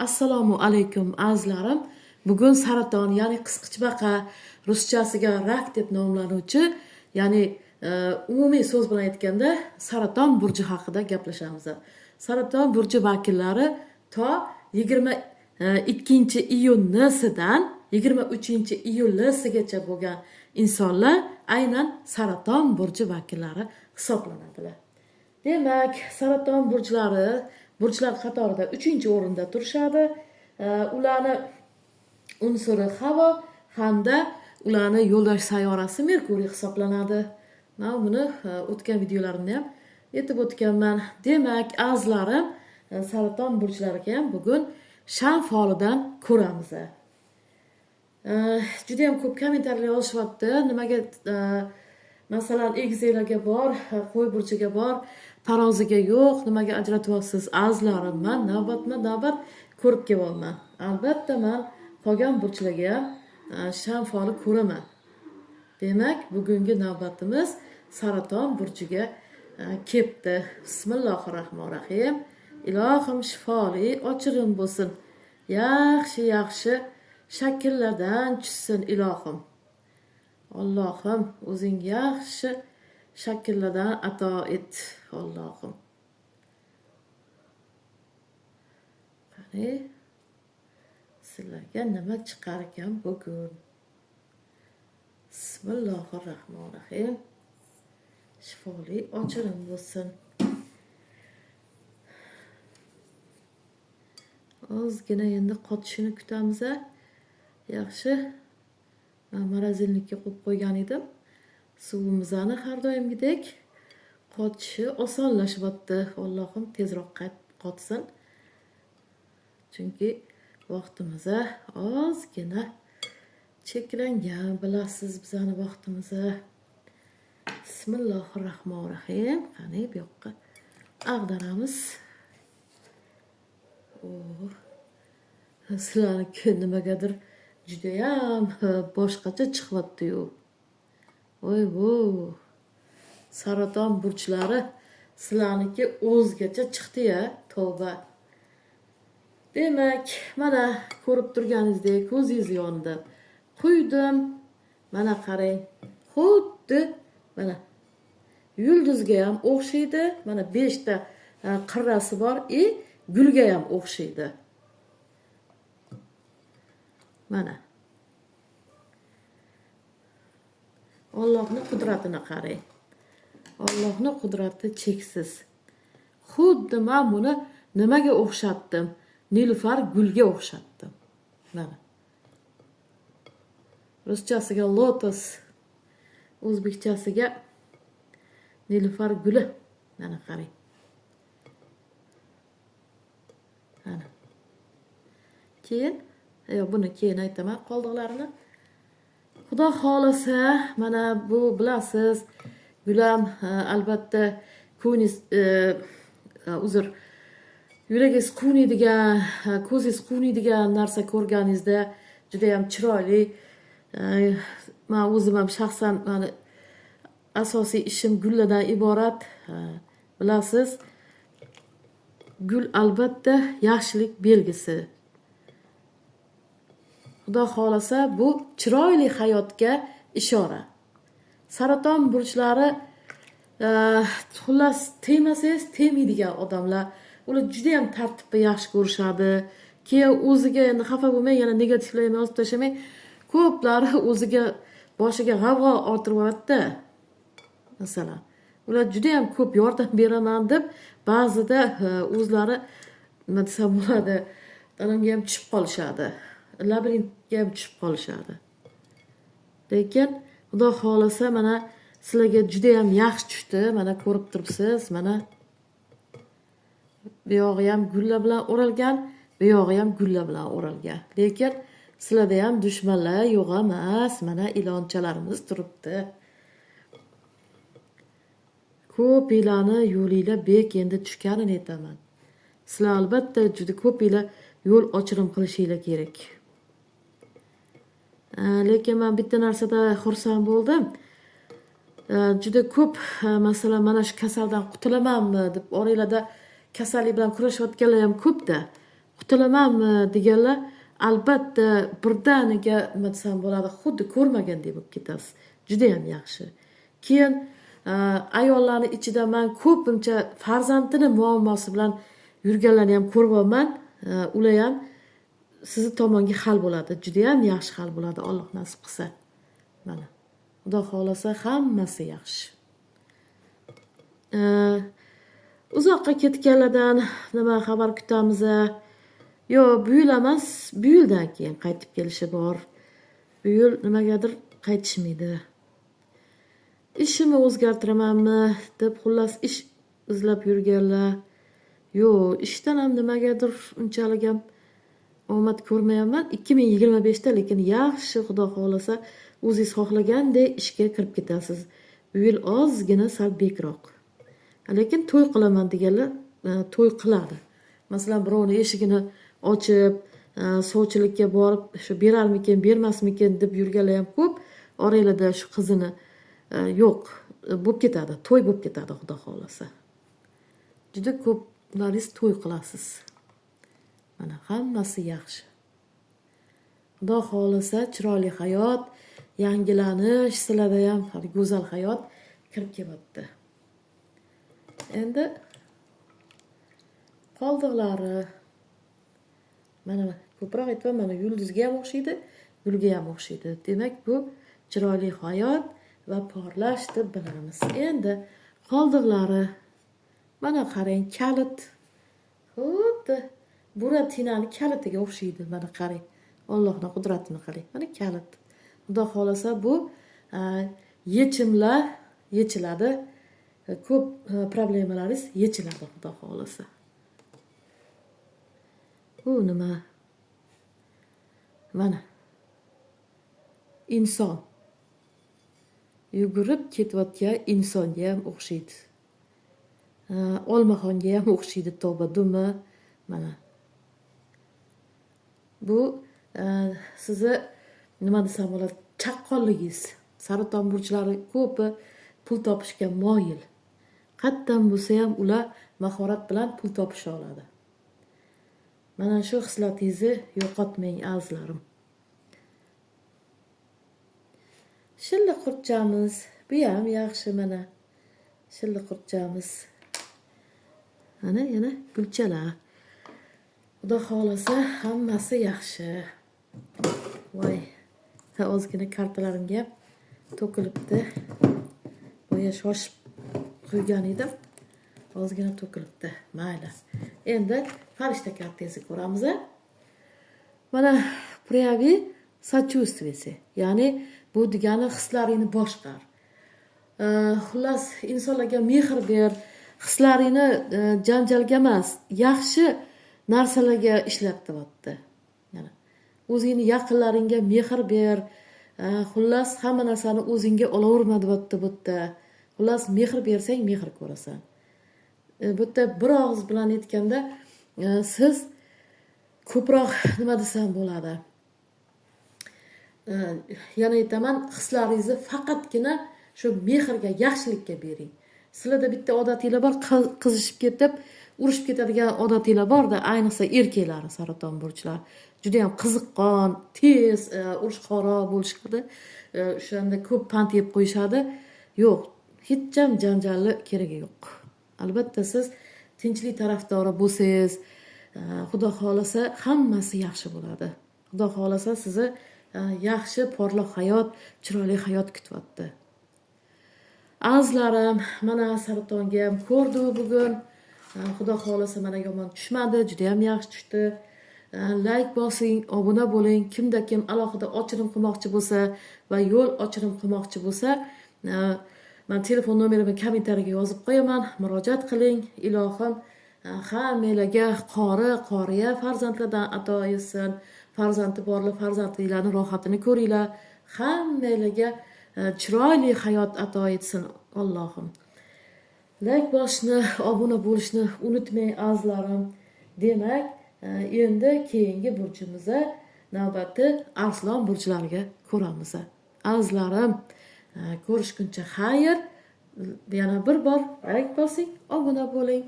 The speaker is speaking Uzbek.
Assalomu alaykum azizlarim. Bugun saraton, ya'ni qisqichbaqa, ruschasiga rak deb nomlanuvchi, ya'ni umumiy so'z bilan aytganda saraton burji haqida gaplashamiz. Saraton burji vakillari to 22-iyundan 23-iyulgacha bo'lgan insonlar aynan saraton burji vakillari hisoblanadilar. Demak, saraton burjlar qatorida 3-o'rinda turishadi. Ularni unsuri havo hamda ularni yo'ldosh sayyorasi Merkuriy hisoblanadi. Men buni o'tgan videolarimda ham aytib o'tganman. Demak, azizlarim, saraton burjlariga ham bugun sham folidan ko'ramiz. Juda ham ko'p kommentariyalar olishyapti. Nimaga masalan egizaklarga bor, qo'y burjiga bor, taroziga yo'q, nimaga ajratyapsiz azizlarim? Men navbat ko'rib kelyapman. Albatta men qolgan burjlarga ham sham foli ko'raman. Demak, bugungi navbatimiz saraton burjiga kelibdi. Bismillahirrohmanirrohim. Ilohim shifoli ochirin bo'lsin. Yaxshi shakllardan tushsin ilohim. Allohim o'zing yaxshi shakllardan ato et Allohim. Qani sizlarga nima chiqar ekan bugun? Bismillahirrohmanirrohim. Shifoli ochirin bo'lsin. Ozgina endi qotishini kutamiz. Yaxshi. Men morozelnikka qo'yib qo'ygan edim. Suvimizni har doimgidek qotishi osonlashyapti. Allohim tezroq qotsin. Chunki vaqtimiz ozgina cheklangan, bilasiz bizning vaqtimiz. Bismillahirrohmanirrohim. Qani bu yoqqa ag'daramiz. Sizlarga nimagadir judayam boshqacha chiqyapti-yu. Voy, saraton burchlari sizlarniki o'zgacha chiqdi-ya, tavba. Demak, mana ko'rib turganingizdek ko'zingiz yondi. Quydim. Mana qarang. Xuddi mana yulduzga ham o'xshaydi. Mana 5 ta qirrasi bor, gulga ham o'xshaydi. Mana. Allohning qudratini qarang. Allohning qudrati cheksiz. Xuddi men buni nimaga o'xshatdim? Nilufar gulga o'xshatdim. Mana. Ruschasiga lotus, o'zbekchasiga nilufar guli. Mana qarang. Mana. Keyin buni keyin aytaman qoldiqlarini. Xudo xolasa, mana bu bilasiz, gulam albatta yuragingiz quvnaydigan, ko'zingiz quvnaydigan narsa ko'rganingizda juda ham chiroyli. Men o'zim ham shaxsan asosiy ishim gullardan iborat. Bilasiz, gul albatta yaxshilik belgisi. Xudo xolasa bu chiroyli hayotga ishora. Saraton burchlari xullas tegmasangiz tegmaydigan odamlar. Ular juda ham tartibni yaxshi ko'rishadi. Keyin o'ziga endi xafa bo'lmay, yana negativlarni yozib tashamay, ko'plari o'ziga boshiga g'avg'o orttirib yuboradi-da. Masalan, ular juda ham ko'p yordam beraman deb ba'zida o'zlari nima desam bo'ladi, tanamga ham tushib qolishadi. Labirintga ham tushib qolishadi. Lekin Xudo xolasa mana sizlarga juda ham yaxshi tushdi. Mana ko'rib turibsiz, mana bu yog'i ham gullar bilan o'ralgan, bu yog'i ham gullar bilan o'ralgan. Lekin sizlarda ham dushmanlar yo'q emas. Mana ilonchalarimiz turibdi. Ko'p yillarni yo'linglar bek endi tushganini aytaman. Sizlar albatta juda ko'p yillar yo'l ochirim qilishinglar kerak. Lekin men bitta narsada xursand bo'ldim. Juda ko'p masalan mana shu kasaldan qutulamanmi deb oranglarda kasallik bilan kurashayotganlar ham ko'p-da. qutulamanmi deganlar albatta birdaniga nima desam bo'ladi, xuddi ko'rmagandek bo'lib ketasiz. Juda ham yaxshi. Keyin ayollarni ichida men ko'pincha farzandini muammosi bilan yurganlarni ham ko'ryapman. Ular ham sizni tomonga hal bo'ladi. Juda ham yaxshi hal bo'ladi, Alloh nasib qilsa. Mana. Xudo xolasa hammasi yaxshi. Uzoqqa ketganlardan nima xabar kutamiz? Yo, bu yil emas, bu yildan keyin qaytib kelishi bor. Bu yil nimagadir qaytishmaydi. Ishimni o'zgartiramanmi deb xullas ish izlab yurganlar. Yo, ishdan ham nimagadir unchalik ham omad ko'rmayapman. 2025 da lekin yaxshi Xudo xolasa o'zingiz xohlagandek ishga kirib ketasiz. Bu yil ozgina sal bekroq. Lekin to'y qilaman deganlar to'y qiladi. Masalan, birovning eshigini ochib, sovchilikka borib, shu berarmikin, bermasmikin deb yurganlar ham ko'p. Oranglarda shu qizini yo'q, bo'lib ketadi, to'y bo'lib ketadi Xudo xolasa. Juda ko'plaringiz to'y qilasiz. Mana hammasi yaxshi. Xudo xolasa chiroyli hayot, yangilanish, sizlarda ham go'zal hayot kirib kelyapti. Endi qoldiqlari mana ko'proq aytib, mana yulduzga ham o'xshaydi, gulga ham o'xshaydi. Demak, bu chiroyli hayot va porlash deb bilamiz. Endi qoldiqlari mana qarang, kalit. Xuddi Buratinani kalitiga o'xshaydi. Mana qarang. Allohning qudratini qarang. Mana kalit. Xudo xolasa bu yechimlar yechiladi. Ko'p problemalaringiz yechiladi Xudo xolasa. Bu nima? Mana inson yugurib ketayotgan insonga ham o'xshaydi. Olmaxonga ham o'xshaydi, tavba dumi. Mana bu sizni nima desam bo'ladi, chaqqonligingiz. Saraton burchlari ko'pi pul topishga moyil. Qattan bo'lsa ham ular mahorat bilan pul topisha oladi. Mana shu hislatingizni yo'qotmang azizlarim. Shilliq qurtchamiz, bu ham yaxshi mana. Shilliq qurtchamiz. Mana yana gulchalar. Xudo xolasa hammasi yaxshi. Voy, ozgina kartalarimga ham to'kilibdi. Boya shoshib qo'ygan edim. Ozgina to'kilibdi. Mayli. Endi farishta kartangizni ko'ramiz. Mana прояви сочувствие. Ya'ni bu degani hislaringni boshqar. Xullas insonlarga mehr ber, hislaringni janjalga emas, yaxshi narsalarga ishlatibdi. Yana o'zingni yaqinlaringga mehr ber. Xullas hamma narsani o'zingga olaverma debdi bu yerda. Xullas mehr bersang mehr ko'rasan. Bu yerda bir og'iz bilan aytganda siz ko'proq nima desam bo'ladi? Yana aytaman, hislaringizni faqatgina shu mehrga, yaxshilikka bering. Sizlarda bitta odatinglar bor, qizishib ketib, urushib ketadigan odatinglar bor-da, ayniqsa erkaklar, saraton burchlar. Juda ham qiziqqon, tez, urushqoro bo'lishadi. O'shanda ko'p pand yeb qo'yishadi. Yo'q, hech ham janjalli keragi yo'q. Albatta siz tinchlik tarafdori bo'lsangiz, Xudo xolasa hammasi yaxshi bo'ladi. Xudo xolasa sizni yaxshi, porloq hayot, chiroyli hayot kutyapti. Azizlarim, mana saratonga ham ko'rdi bugun. Xudo xolasa mana yomon tushmadi, juda ham yaxshi tushdi. Like bosing, obuna bo'ling. Kimda kim alohida ochirim qilmoqchi bo'lsa va yo'l ochirim qilmoqchi bo'lsa, men telefon nomerimni kommentariyaga yozib qo'yaman. Murojaat qiling. Ilohim hammalarga qoriya farzandlardan ato etsin. Farzandi borlar farzandlarni rohatini ko'ringlar. Hammalarga chiroyli hayot ato etsin Allohim. Like bosishni, obuna bo'lishni unutmang azizlarim. Demak, endi keyingi burchimizda navbati Arslon burchlariga ko'ramiz. Azizlarim, ko'rishguncha xayr. Yana bir bor like bosing, obuna bo'ling.